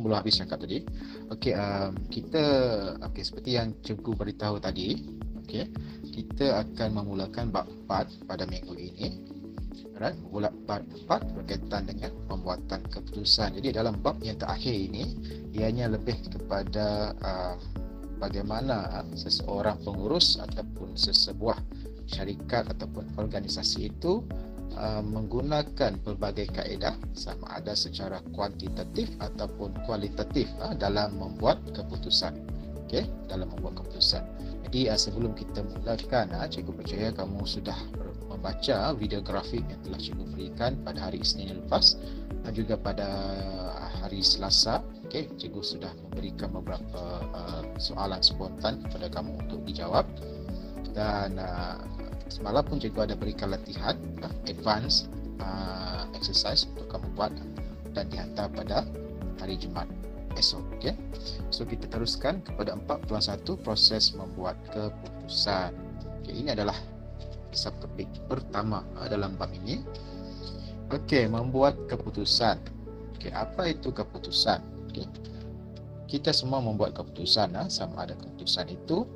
belum habis cakap tadi. Okey, kita seperti yang cikgu beritahu tadi, okey, kita akan memulakan bab 4 pada minggu ini. Alright, mula bab 4 berkaitan dengan pembuatan keputusan. Jadi dalam bab yang terakhir ini, ianya lebih kepada bagaimana seseorang pengurus ataupun sesebuah syarikat ataupun organisasi itu menggunakan pelbagai kaedah, sama ada secara kuantitatif ataupun kualitatif dalam membuat keputusan. Okey, dalam membuat keputusan. Jadi sebelum kita mulakan, cikgu percaya kamu sudah membaca video grafik yang telah cikgu berikan pada hari Isnin lepas dan juga pada hari Selasa. Okey, cikgu sudah memberikan beberapa soalan spontan kepada kamu untuk dijawab, dan semalam pun cikgu ada berikan latihan advance exercise untuk kamu buat dan dihantar pada hari Jumaat esok. Okay? So kita teruskan kepada 4.1, proses membuat keputusan. Okay, ini adalah subtopik pertama dalam bab ini. Okey, membuat keputusan. Okey, apa itu keputusan? Okey, kita semua membuat keputusan, sama ada keputusan itu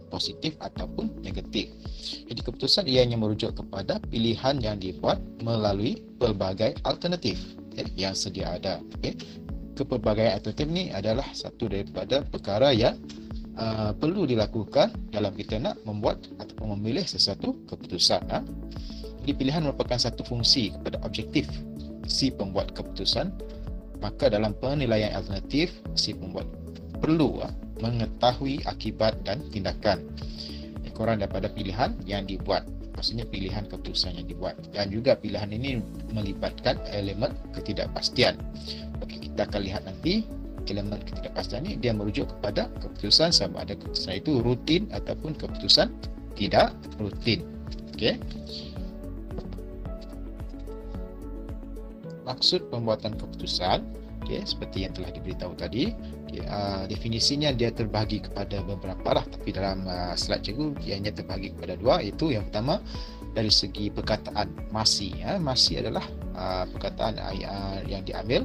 positif ataupun negatif. Jadi keputusan ianya merujuk kepada pilihan yang dibuat melalui pelbagai alternatif yang sedia ada. Okay. Kepelbagaian alternatif ni adalah satu daripada perkara yang perlu dilakukan dalam kita nak membuat ataupun memilih sesuatu keputusan. Jadi pilihan merupakan satu fungsi kepada objektif si pembuat keputusan. Maka dalam penilaian alternatif, si pembuat perlu mengetahui akibat dan tindakan kurang daripada pilihan yang dibuat. Maksudnya pilihan keputusan yang dibuat, dan juga pilihan ini melibatkan elemen ketidakpastian. Okey, kita akan lihat nanti elemen ketidakpastian ini dia merujuk kepada keputusan, sama ada keputusan itu rutin ataupun keputusan tidak rutin. Okey. Maksud pembuatan keputusan, okey, seperti yang telah diberitahu tadi. Okay, definisinya dia terbahagi kepada beberapa lah, tapi dalam slide cikgu ianya terbahagi kepada dua, iaitu yang pertama dari segi perkataan masi. Masi adalah perkataan yang diambil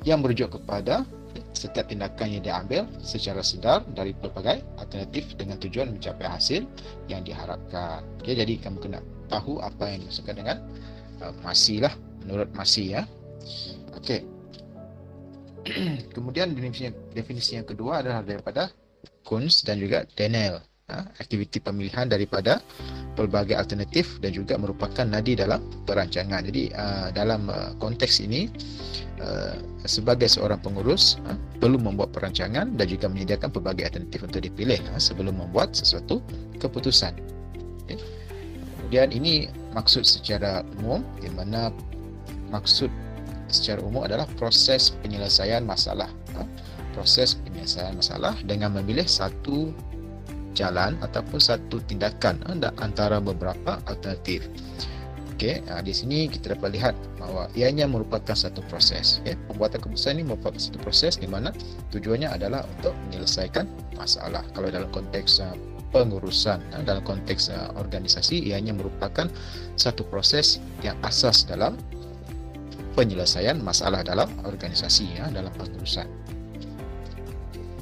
yang merujuk kepada setiap tindakan yang diambil secara sedar dari pelbagai alternatif dengan tujuan mencapai hasil yang diharapkan. Okay, jadi kamu kena tahu apa yang dimaksudkan dengan masi lah, menurut masi ya. Okey. Kemudian definisi yang kedua adalah daripada Kuntz dan juga Daniel. Aktiviti pemilihan daripada pelbagai alternatif dan juga merupakan nadi dalam perancangan. Jadi dalam konteks ini, sebagai seorang pengurus perlu membuat perancangan dan juga menyediakan pelbagai alternatif untuk dipilih sebelum membuat sesuatu keputusan. Okay. Kemudian ini maksud secara umum, di mana maksud secara umum adalah proses penyelesaian masalah. Proses penyelesaian masalah dengan memilih satu jalan ataupun satu tindakan antara beberapa alternatif. Okey, di sini kita dapat lihat bahawa ianya merupakan satu proses. Pembuatan keputusan ini merupakan satu proses di mana tujuannya adalah untuk menyelesaikan masalah. Kalau dalam konteks pengurusan, dalam konteks organisasi, ianya merupakan satu proses yang asas dalam penyelesaian masalah dalam organisasi, dalam pengurusan.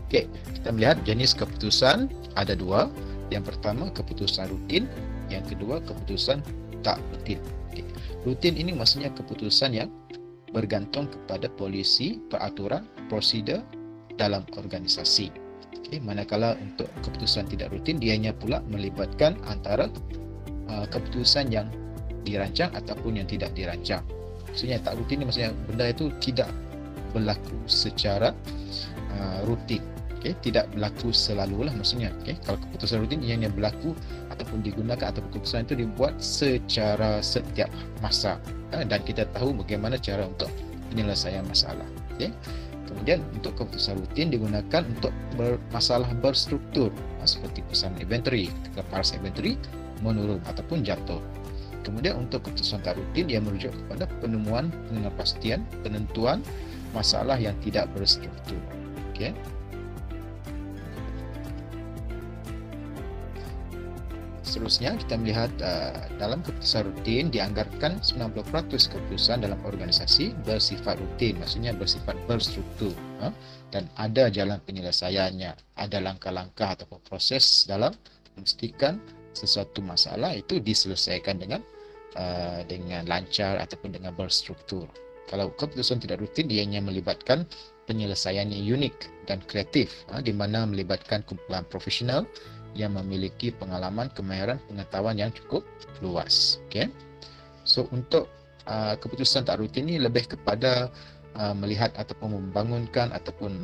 Okey, kita melihat jenis keputusan ada dua. Yang pertama keputusan rutin, yang kedua keputusan tak rutin. Okay. Rutin ini maksudnya keputusan yang bergantung kepada polisi, peraturan, prosedur dalam organisasi. Okay. Manakala untuk keputusan tidak rutin, dianya pula melibatkan antara keputusan yang dirancang ataupun yang tidak dirancang. Maksudnya tak rutin ni maksudnya benda itu tidak berlaku secara rutin. Okay, tidak berlaku selalu lah maksudnya. Okay, kalau keputusan rutin ianya berlaku ataupun digunakan atau keputusan itu dibuat secara setiap masa, dan kita tahu bagaimana cara untuk penyelesaian masalah. Okay. Kemudian untuk keputusan rutin digunakan untuk masalah berstruktur, seperti pesanan inventory, ketika paras inventory menurun ataupun jatuh. Kemudian untuk keputusan tak rutin, dia merujuk kepada penemuan, pengepastian, penentuan masalah yang tidak berstruktur. seterusnya kita melihat dalam keputusan rutin dianggarkan 90% keputusan dalam organisasi bersifat rutin, maksudnya bersifat berstruktur, dan ada jalan penyelesaiannya, ada langkah-langkah ataupun proses dalam memastikan sesuatu masalah itu diselesaikan dengan lancar ataupun dengan berstruktur. Kalau keputusan tidak rutin, ianya melibatkan penyelesaian yang unik dan kreatif, di mana melibatkan kumpulan profesional yang memiliki pengalaman, kemahiran, pengetahuan yang cukup luas. Okay? So untuk keputusan tak rutin ini lebih kepada melihat ataupun membangunkan ataupun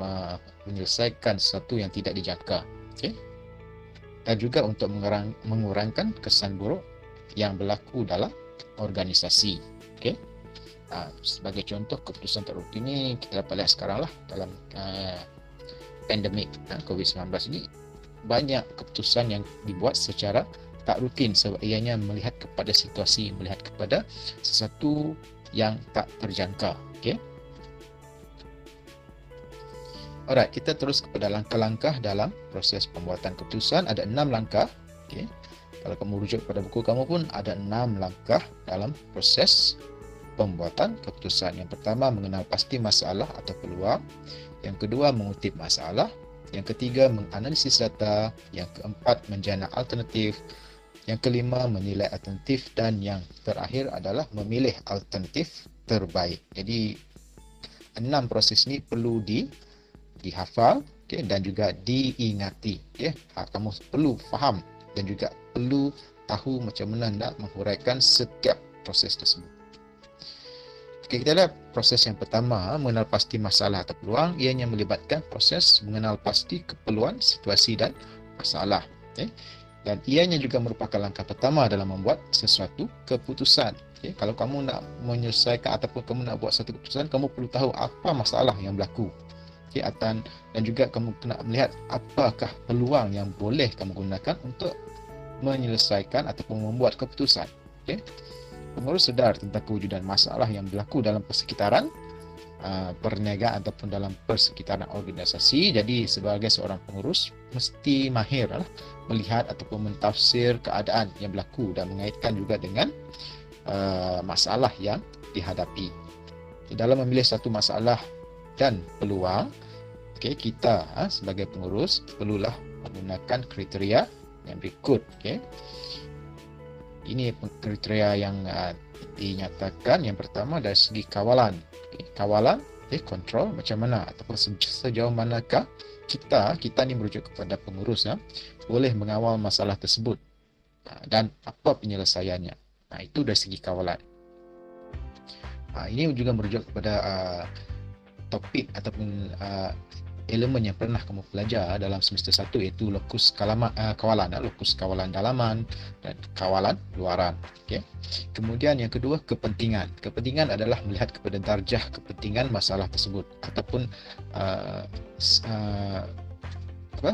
menyelesaikan sesuatu yang tidak dijangka. Okay? Dan juga untuk mengurangkan kesan buruk yang berlaku dalam organisasi. Okay? Sebagai contoh keputusan tak rutin ini kita dapat lihat sekarang lah dalam pandemik COVID-19 ini, banyak keputusan yang dibuat secara tak rutin sebab ianya melihat kepada situasi, melihat kepada sesuatu yang tak terjangka. Okay? Alright, kita terus kepada langkah-langkah dalam proses pembuatan keputusan. Ada 6 langkah. Okay? Kalau kamu rujuk pada buku kamu pun ada 6 langkah dalam proses pembuatan keputusan. Yang pertama, mengenal pasti masalah atau peluang. Yang kedua, mengutip masalah. Yang ketiga, menganalisis data. Yang keempat, menjana alternatif. Yang kelima, menilai alternatif. Dan yang terakhir adalah memilih alternatif terbaik. Jadi 6 proses ini perlu dihafal, okay, dan juga diingati. Okay. Kamu perlu faham dan juga perlu tahu macam mana nak menghuraikan setiap proses tersebut. Okay, kita lihat proses yang pertama, mengenal pasti masalah atau peluang. Ianya melibatkan proses mengenal pasti keperluan, situasi dan masalah. Okay. Dan ianya juga merupakan langkah pertama dalam membuat sesuatu keputusan. Okay. Kalau kamu nak menyelesaikan ataupun kamu nak buat satu keputusan, kamu perlu tahu apa masalah yang berlaku. Okay, dan juga kamu kena melihat apakah peluang yang boleh kamu gunakan untuk menyelesaikan ataupun membuat keputusan. Okay. Pengurus sedar tentang kewujudan masalah yang berlaku dalam persekitaran perniagaan ataupun dalam persekitaran organisasi. Jadi sebagai seorang pengurus mesti mahir melihat ataupun mentafsir keadaan yang berlaku dan mengaitkan juga dengan masalah yang dihadapi. Dalam memilih satu masalah dan peluang, okay, kita sebagai pengurus perlulah menggunakan kriteria yang berikut. Okay. Ini kriteria yang dinyatakan. Yang pertama dari segi kawalan. Okay. Kawalan, kontrol macam mana ataupun sejauh manakah kita ni merujuk kepada pengurus boleh mengawal masalah tersebut dan apa penyelesaiannya. Itu dari segi kawalan. Ini juga merujuk kepada topik ataupun elemen yang pernah kamu belajar dalam semester 1, iaitu lokus kawalan, lokus kawalan dalaman dan kawalan luaran. Okay. Kemudian yang kedua, kepentingan. Kepentingan adalah melihat kepada darjah kepentingan masalah tersebut ataupun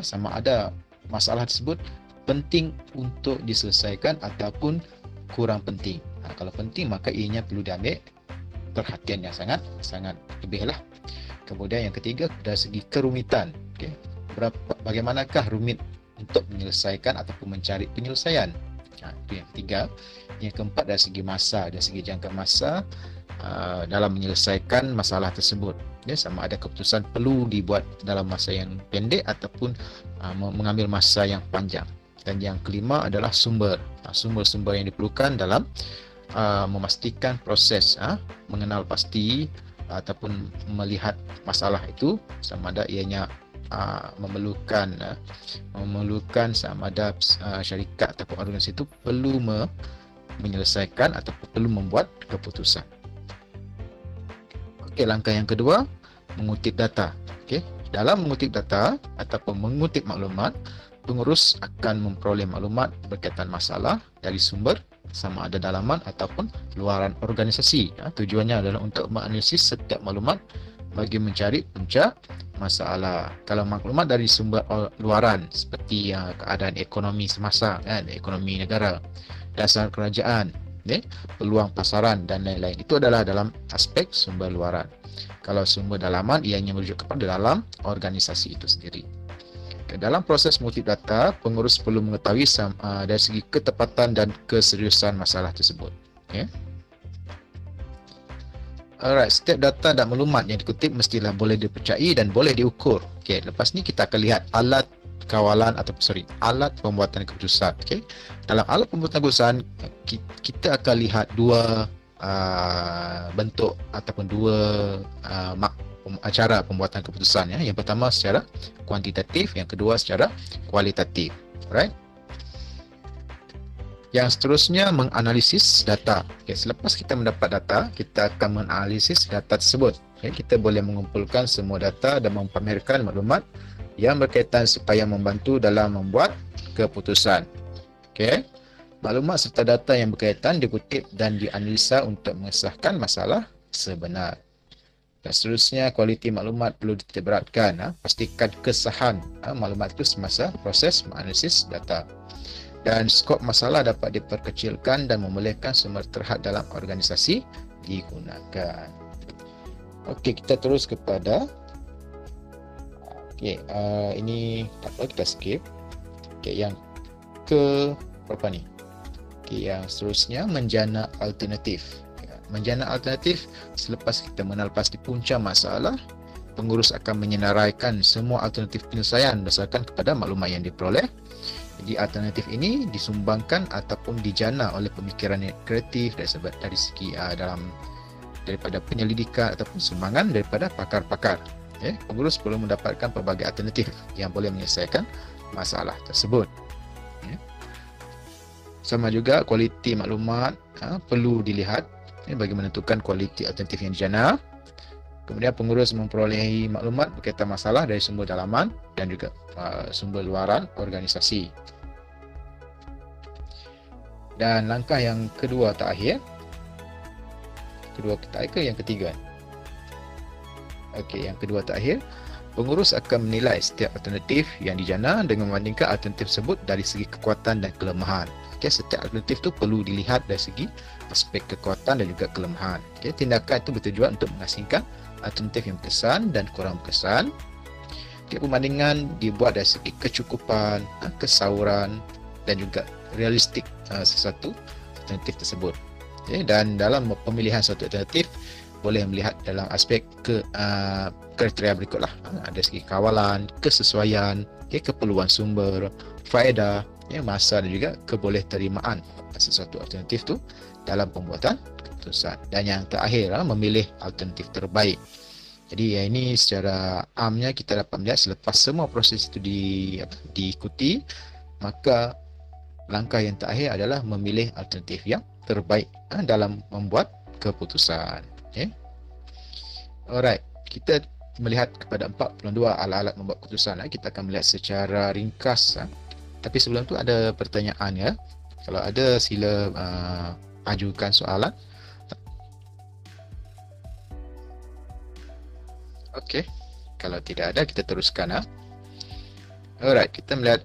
sama ada masalah tersebut penting untuk diselesaikan ataupun kurang penting. Kalau penting maka ianya perlu diambil perhatian yang sangat lebih lah. Kemudian yang ketiga, dari segi kerumitan. Okay. Bagaimanakah rumit untuk menyelesaikan ataupun mencari penyelesaian. Itu yang ketiga. Yang keempat, dari segi masa, dari segi jangka masa dalam menyelesaikan masalah tersebut. Sama ada keputusan perlu dibuat dalam masa yang pendek ataupun mengambil masa yang panjang. Dan yang kelima adalah sumber. Sumber-sumber yang diperlukan dalam memastikan proses mengenal pasti ataupun melihat masalah itu, sama ada ianya memerlukan sama ada syarikat ataupun organisasi itu perlu menyelesaikan ataupun perlu membuat keputusan. Okey, langkah yang kedua, mengutip data. Okey, dalam mengutip data ataupun mengutip maklumat, pengurus akan memperoleh maklumat berkaitan masalah dari sumber, sama ada dalaman ataupun luaran organisasi. Tujuannya adalah untuk menganalisis setiap maklumat bagi mencari punca masalah. Kalau maklumat dari sumber luaran seperti keadaan ekonomi semasa, ekonomi negara, dasar kerajaan, peluang pasaran dan lain-lain, itu adalah dalam aspek sumber luaran. Kalau sumber dalaman, ianya merujuk kepada dalam organisasi itu sendiri. Dalam proses mengutip data, pengurus perlu mengetahui dari segi ketepatan dan keseriusan masalah tersebut. Okay. Alright, setiap data dan maklumat yang dikutip mestilah boleh dipercayai dan boleh diukur. Okay, lepas ni kita akan lihat alat kawalan atau alat pembuatan keputusan. Okay. Dalam alat pembuatan keputusan, kita akan lihat dua bentuk ataupun dua cara pembuatan keputusan. Ya. Yang pertama secara kuantitatif, yang kedua secara kualitatif. Alright. Yang seterusnya menganalisis data. Okay, selepas kita mendapat data, kita akan menganalisis data tersebut. Okay, kita boleh mengumpulkan semua data dan mempamerkan maklumat yang berkaitan supaya membantu dalam membuat keputusan. Okay. Maklumat serta data yang berkaitan dikutip dan dianalisa untuk mengesahkan masalah sebenar. Dan seterusnya, kualiti maklumat perlu dititikberatkan. Pastikan kesahan maklumat itu semasa proses menganalisis data. Dan skop masalah dapat diperkecilkan dan membolehkan sumber terhad dalam organisasi digunakan. Okey, kita terus kepada ini tak apa, kita skip. Okey, yang ke berapa ni? Okey, yang seterusnya menjana alternatif. Menjana alternatif, selepas kita mengenal pasti punca masalah, pengurus akan menyenaraikan semua alternatif penyelesaian berdasarkan kepada maklumat yang diperoleh. Jadi alternatif ini disumbangkan ataupun dijana oleh pemikiran yang kreatif dari segi daripada penyelidikan ataupun sumbangan daripada pakar-pakar. Okay. Pengurus perlu mendapatkan pelbagai alternatif yang boleh menyelesaikan masalah tersebut. Okay. Sama juga kualiti maklumat perlu dilihat bagi menentukan kualiti alternatif yang dijana. Kemudian pengurus memperolehi maklumat berkaitan masalah dari sumber dalaman dan juga sumber luaran organisasi. Dan langkah yang kedua terakhir, yang ketiga? Okey, yang kedua terakhir, pengurus akan menilai setiap alternatif yang dijana dengan membandingkan alternatif tersebut dari segi kekuatan dan kelemahan. Okey, setiap alternatif itu perlu dilihat dari segi aspek kekuatan dan juga kelemahan. Okey, tindakan itu bertujuan untuk mengasingkan alternatif yang berkesan dan kurang berkesan. Okay, perbandingan dibuat dari segi kecukupan, kesauran dan juga realistik sesuatu alternatif tersebut. Okay, dan dalam pemilihan suatu alternatif boleh melihat dalam aspek kriteria berikutlah. Ada segi kawalan, kesesuaian, keperluan sumber, faedah, masa dan juga kebolehterimaan sesuatu alternatif tu dalam pembuatan keputusan. Dan yang terakhir, memilih alternatif terbaik. Jadi ini secara amnya kita dapat melihat selepas semua proses itu diikuti, maka langkah yang terakhir adalah memilih alternatif yang terbaik dalam membuat keputusan. Okay. Alright, kita melihat kepada 42 alat-alat membuat keputusan. Kita akan melihat secara ringkas. Tapi sebelum tu ada pertanyaan ya. Kalau ada sila ajukan soalan. Okey. Kalau tidak ada, kita teruskan. Alright, kita melihat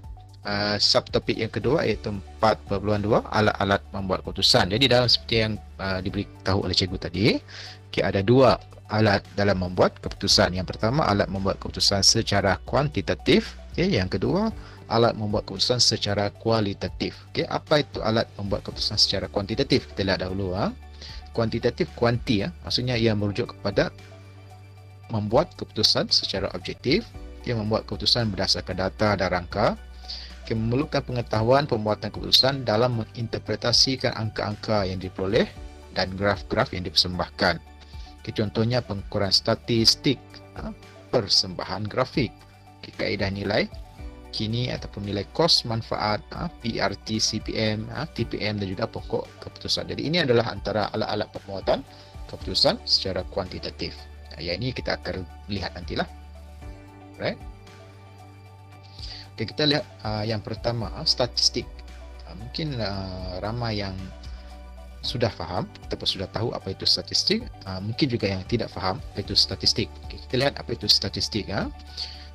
subtopik yang kedua iaitu 4.2 alat-alat membuat keputusan. Jadi dalam seperti yang diberitahu oleh cikgu tadi, ada dua alat dalam membuat keputusan. Yang pertama, alat membuat keputusan secara kuantitatif. Yang kedua, alat membuat keputusan secara kualitatif. Apa itu alat membuat keputusan secara kuantitatif? Kita lihat dahulu. Kuantitatif, kuanti, maksudnya ia merujuk kepada membuat keputusan secara objektif. Membuat keputusan berdasarkan data dan rangka. Memerlukan pengetahuan pembuatan keputusan dalam menginterpretasikan angka-angka yang diperoleh dan graf-graf yang dipersembahkan. Contohnya pengukuran statistik, persembahan grafik, kaedah nilai kini ataupun nilai kos manfaat, PRT, CPM, TPM dan juga pokok keputusan. Jadi ini adalah antara alat-alat pembuatan keputusan secara kuantitatif. Yang ini kita akan lihat nantilah. Right? Okay, kita lihat yang pertama, statistik. Mungkin ramai yang sudah faham ataupun sudah tahu apa itu statistik. Mungkin juga yang tidak faham apa itu statistik. Okay, kita lihat apa itu statistik.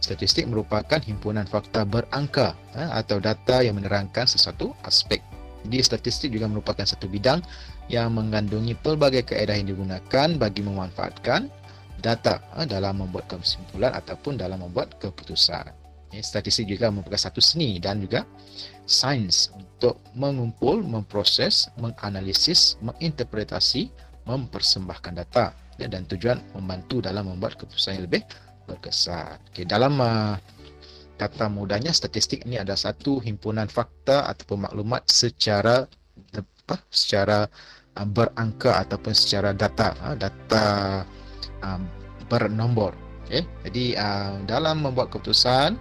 Statistik merupakan himpunan fakta berangka atau data yang menerangkan sesuatu aspek. Jadi statistik juga merupakan satu bidang yang mengandungi pelbagai kaedah yang digunakan bagi memanfaatkan data dalam membuat kesimpulan ataupun dalam membuat keputusan. Statistik juga merupakan satu seni dan juga sains untuk mengumpul, memproses, menganalisis, menginterpretasi, mempersembahkan data, dan tujuan membantu dalam membuat keputusan yang lebih berkesan. Dalam kata mudahnya, statistik ini adalah satu himpunan fakta ataupun maklumat secara berangka ataupun secara data bernombor. Jadi dalam membuat keputusan,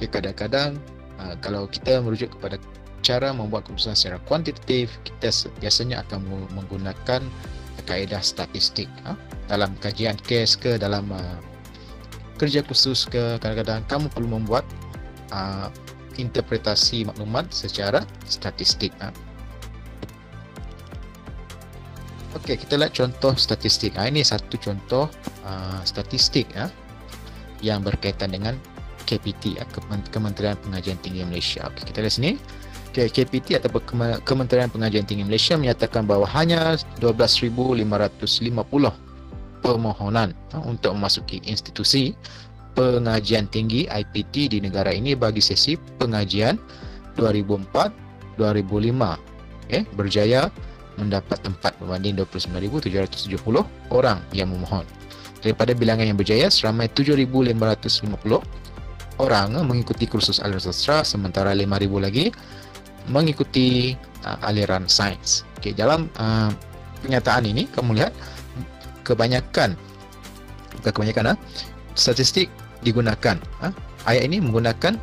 kadang-kadang kalau kita merujuk kepada cara membuat keputusan secara kuantitatif, kita biasanya akan menggunakan kaedah statistik. Dalam kajian kes ke, dalam kerja khusus ke, kadang-kadang kamu perlu membuat interpretasi maklumat secara statistik. Okey, kita lihat contoh statistik. Ini satu contoh statistik yang berkaitan dengan KPT, Kementerian Pengajian Tinggi Malaysia. Okey, kita lihat sini. KPT atau Kementerian Pengajian Tinggi Malaysia menyatakan bahawa hanya 12,550 permohonan untuk memasuki institusi pengajian tinggi IPT di negara ini bagi sesi pengajian 2004-2005 berjaya mendapat tempat berbanding 29,770 orang yang memohon. Daripada bilangan yang berjaya, seramai 7,550 orang mengikuti kursus aliran sastra, sementara 5,000 lagi mengikuti aliran sains. Dalam pernyataan ini kamu lihat kebanyakan statistik digunakan. Ayat ini menggunakan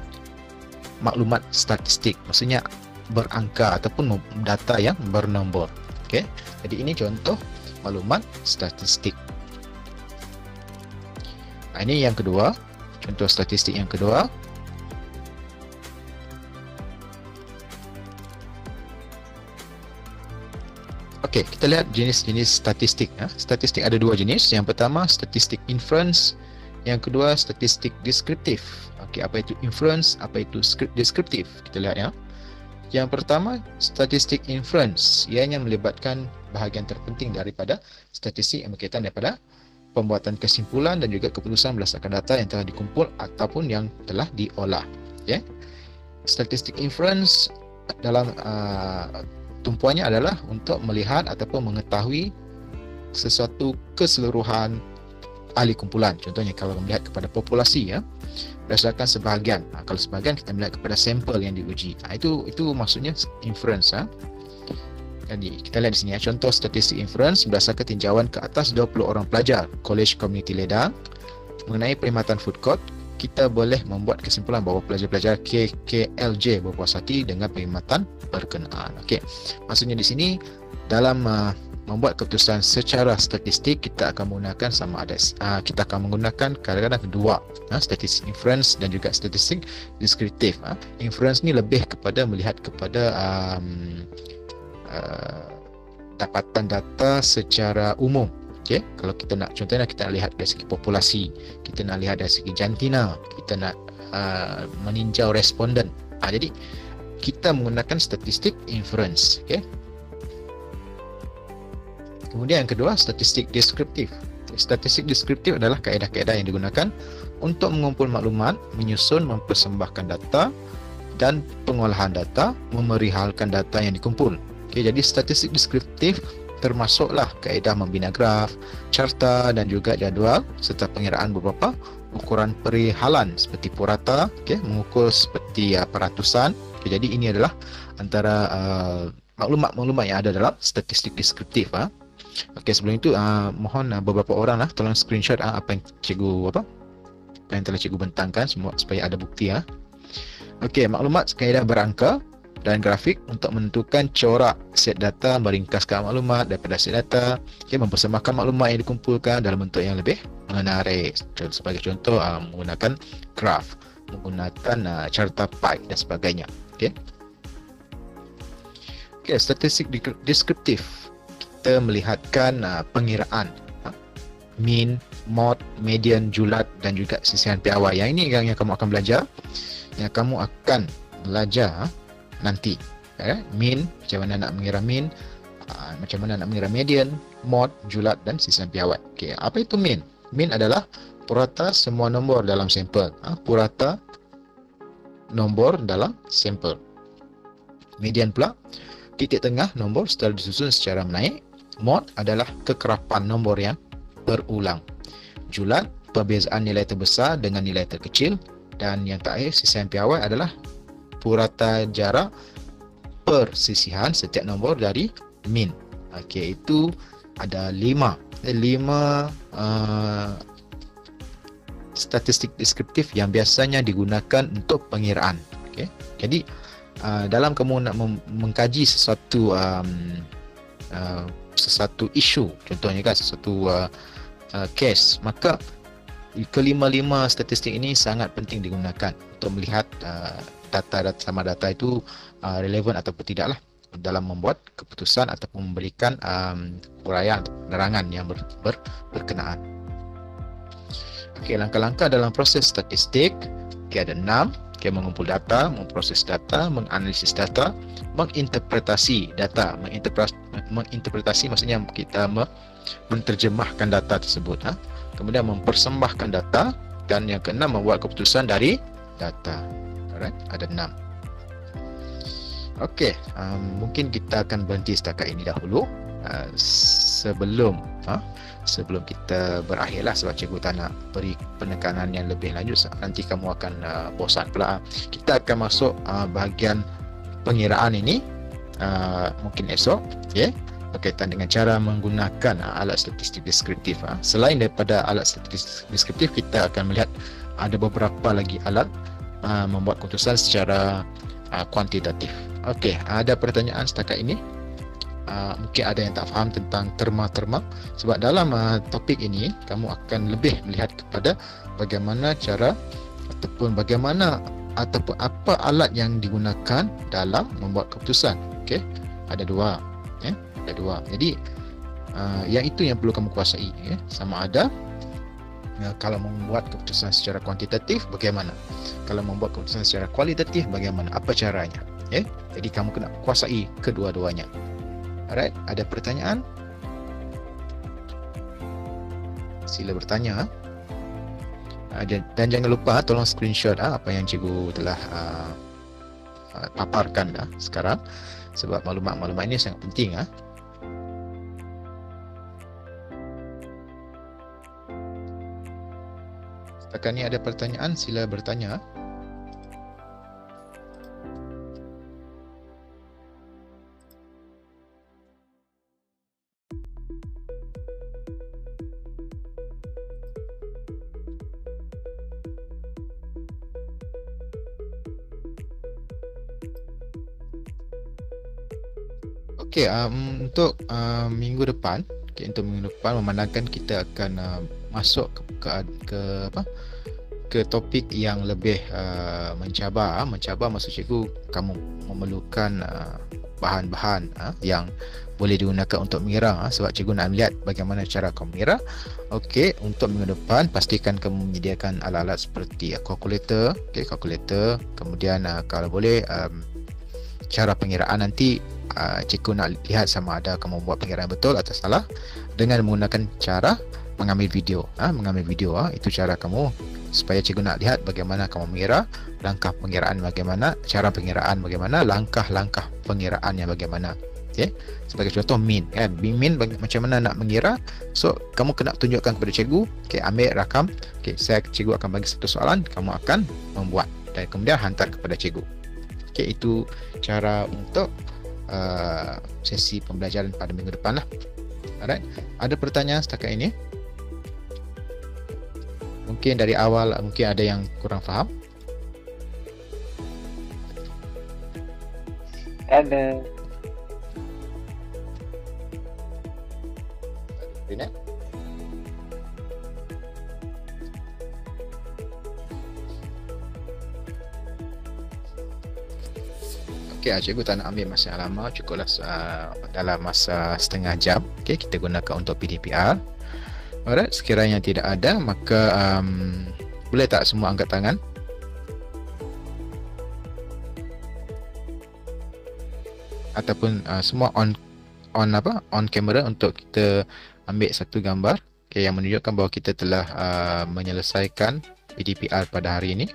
maklumat statistik, maksudnya berangka ataupun data yang bernombor. Jadi ini contoh maklumat statistik. Ini yang kedua, contoh statistik yang kedua. Kita lihat jenis-jenis statistik. Statistik ada dua jenis. Yang pertama, statistik inference. Yang kedua, statistik deskriptif. Apa itu inference? Apa itu deskriptif? Kita lihat ya. Yang pertama, statistik inference. Ianya melibatkan bahagian terpenting daripada statistik yang berkaitan daripada pembuatan kesimpulan dan juga keputusan berdasarkan data yang telah dikumpul ataupun yang telah diolah. Statistik inference dalam tumpuannya adalah untuk melihat ataupun mengetahui sesuatu keseluruhan ahli kumpulan. Contohnya kalau melihat kepada populasi berdasarkan sebahagian. Kalau sebahagian kita melihat kepada sampel yang diuji. Itu maksudnya inference. Jadi kita lihat di sini contoh statistik inference berdasarkan tinjauan ke atas 20 orang pelajar College Community Ledang mengenai perkhidmatan food court. Kita boleh membuat kesimpulan bahawa pelajar-pelajar KKLJ berpuas hati dengan perkhidmatan berkenaan. Maksudnya di sini dalam membuat keputusan secara statistik, kita akan menggunakan kita akan menggunakan kadang-kadang kedua, statistik inference dan juga statistik deskriptif. Inference ni lebih kepada melihat kepada dapatan data secara umum. Kalau kita nak, contohnya kita nak lihat dari segi populasi, kita nak lihat dari segi jantina, kita nak meninjau responden. Jadi kita menggunakan statistik inference. Kemudian yang kedua, statistik deskriptif. Statistik deskriptif adalah kaedah-kaedah yang digunakan untuk mengumpul maklumat, menyusun, mempersembahkan data dan pengolahan data, memerihalkan data yang dikumpul. Jadi statistik deskriptif termasuklah kaedah membina graf, carta dan juga jadual serta pengiraan beberapa ukuran perihalan seperti purata, mengukur seperti peratusan. Jadi ini adalah antara maklumat-maklumat yang ada dalam statistik deskriptif. Sebelum itu mohon beberapa orang tolong screenshot apa yang telah cikgu bentangkan semua supaya ada bukti. Maklumat kaedah berangka dan grafik untuk menentukan corak set data, meringkaskan maklumat daripada set data, mempersembahkan maklumat yang dikumpulkan dalam bentuk yang lebih menarik. Sebagai contoh menggunakan graf, menggunakan carta pie dan sebagainya. Statistik deskriptif, kita melihatkan pengiraan mean, mode, median, julat dan juga sisihan piawai. Yang ini yang kamu akan belajar, nanti. Mean, macam mana nak mengira mean, macam mana nak mengira median, mode, julat dan sisihan piawai. Apa itu mean? Mean adalah purata semua nombor dalam sampel. Purata nombor dalam sampel. Median pula, titik tengah nombor setelah disusun secara menaik. Mod adalah kekerapan nombor yang berulang. Julat, perbezaan nilai terbesar dengan nilai terkecil. Dan yang terakhir, sisihan piawai adalah purata jarak persisihan setiap nombor dari min. Okey, itu ada 5 statistik deskriptif yang biasanya digunakan untuk pengiraan. Okey. Jadi dalam kamu nak mengkaji sesuatu isu, contohnya kan sesuatu case, maka kelima-lima statistik ini sangat penting digunakan untuk melihat data sama data itu relevan ataupun tidaklah dalam membuat keputusan ataupun memberikan uraian atau penerangan yang berkenaan. Okey, langkah-langkah dalam proses statistik, ada 6. Mengumpul data, memproses data, menganalisis data, menginterpretasi data. Menginterpretasi maksudnya kita menterjemahkan data tersebut. Kemudian mempersembahkan data, dan yang keenam membuat keputusan dari data. Alright, ada 6. Okey, mungkin kita akan berhenti setakat ini dahulu. Sebelum kita berakhirlah, sebab cikgu tak nak beri penekanan yang lebih lanjut, nanti kamu akan bosan pula. Kita akan masuk bahagian pengiraan ini mungkin esok, berkaitan dengan cara menggunakan alat statistik deskriptif. Selain daripada alat statistik deskriptif, kita akan melihat ada beberapa lagi alat membuat keputusan secara kuantitatif. Okey, ada pertanyaan setakat ini? Mungkin ada yang tak faham tentang terma-terma, sebab dalam topik ini kamu akan lebih melihat kepada bagaimana cara ataupun apa alat yang digunakan dalam membuat keputusan. Okey, ada dua. Ada dua. Jadi yang itu yang perlu kamu kuasai. Sama ada kalau membuat keputusan secara kuantitatif bagaimana, kalau membuat keputusan secara kualitatif bagaimana, apa caranya. Jadi kamu kena kuasai kedua-duanya. Alright, ada pertanyaan? Sila bertanya. Dan jangan lupa tolong screenshot apa yang cikgu telah paparkan sekarang, sebab maklumat-maklumat ini sangat penting. Setakat ni ada pertanyaan, sila bertanya. Okey, untuk minggu depan, memandangkan kita akan masuk ke topik yang lebih mencabar. Maksud cikgu, kamu memerlukan bahan-bahan yang boleh digunakan untuk mengira, sebab cikgu nak melihat bagaimana cara kamu mengira. Okey, untuk minggu depan pastikan kamu menyediakan alat-alat seperti kalkulator, kalkulator. Kemudian kalau boleh cara pengiraan nanti cikgu nak lihat sama ada kamu buat pengiraan betul atau salah dengan menggunakan cara mengambil video. Itu cara kamu, supaya cikgu nak lihat bagaimana kamu mengira, langkah pengiraan bagaimana, cara pengiraan bagaimana, langkah-langkah pengiraan yang bagaimana. Sebagai contoh min, macam mana nak mengira. So kamu kena tunjukkan kepada cikgu, ambil rakam, cikgu akan bagi satu soalan, kamu akan membuat dan kemudian hantar kepada cikgu. Itu cara untuk sesi pembelajaran pada minggu depan lah. Alright, ada pertanyaan setakat ini? Mungkin dari awal mungkin ada yang kurang faham. Ada. Rinet? Okey, cikgu tak nak ambil masa yang lama, cukuplah dalam masa setengah jam. Kita gunakan untuk PDPR. Alright, sekiranya tidak ada, maka boleh tak semua angkat tangan? Ataupun semua on kamera untuk kita ambil satu gambar yang menunjukkan bahawa kita telah menyelesaikan PDPR pada hari ini.